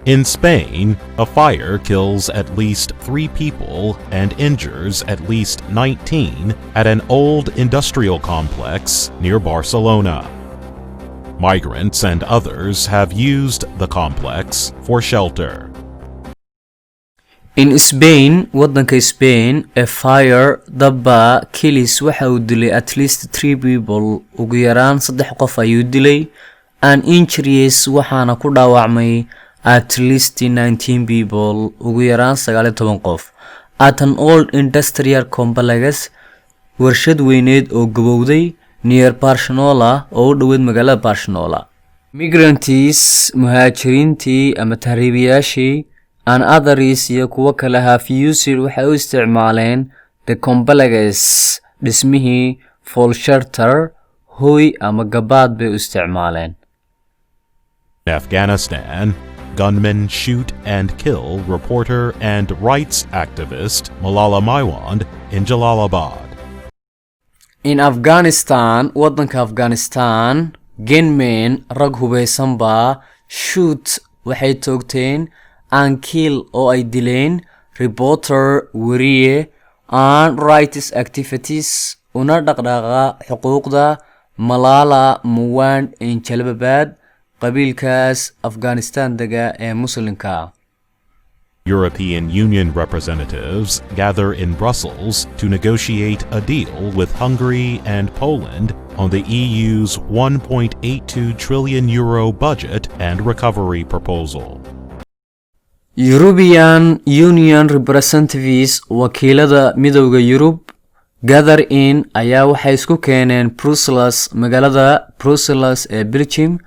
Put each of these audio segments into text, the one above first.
In Spain, a fire kills at least 3 people and injures at least 19 at an old industrial complex near Barcelona. Migrants and others have used the complex for shelter. In Spain, waddanka Spain, a fire dabba kills waxa uu dilay at least 3 people, ugu yaraan 3 qof ayuu dilay, and injuries waxaana ku dhaawacmay at least 19 people, ugu yaraan 19 qof, at an old industrial complex, warshad weyneed oo gabowday near Barcelona oo u dhoweyd magaalada Barcelona. Migrantes, muhaajiriintii ama tahriibayaashii, and others iyo kuwa kale have used waxay u isticmaaleen the complex dhismihii for shelter, hoy ama gabaad bay u isticmaaleen. In Afghanistan, gunmen shoot and kill reporter and rights activist Malala Maiwand in Jalalabad. In Afghanistan, waddanka Afghanistan, gunmen rag hubeysan baa shoot waxay toogteen and kill oo ay dileen reporter wariye and rights activities una dhaqdhaaqa xuquuqda Malala Maiwand in Jalalabad, qabiilkaas Afghanistan dega ee Muslimka. European Union representatives gather in Brussels to negotiate a deal with Hungary and Poland on the EU's €1.82 trillion budget and recovery proposal. European Union representatives wakiilada midowga Yurub gather in ayaa waxay isku keeneen Brussels, magaalada Brussels ee Belgium,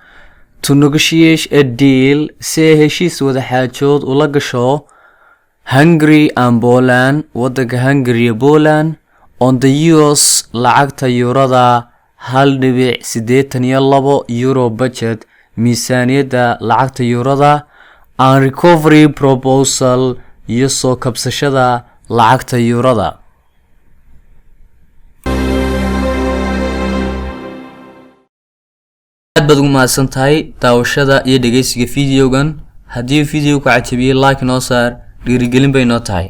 to negotiate a deal si ay heshiis wada xaajood ula gasho Hungary and Poland, waddanka Hungary iyo Poland, on the US lacagta Eurada 1.82 euro budget, miisaaniyadda lacagta Eurada, and recovery proposal iyo soo kabsashada lacagta Eurada. aad baad ugu mahadsantahay daawashada iyo dhegeysiga fiidiyogan. haddii fiidiyowga cajabiyey like noo saar, dhiirigelin bay noo tahay.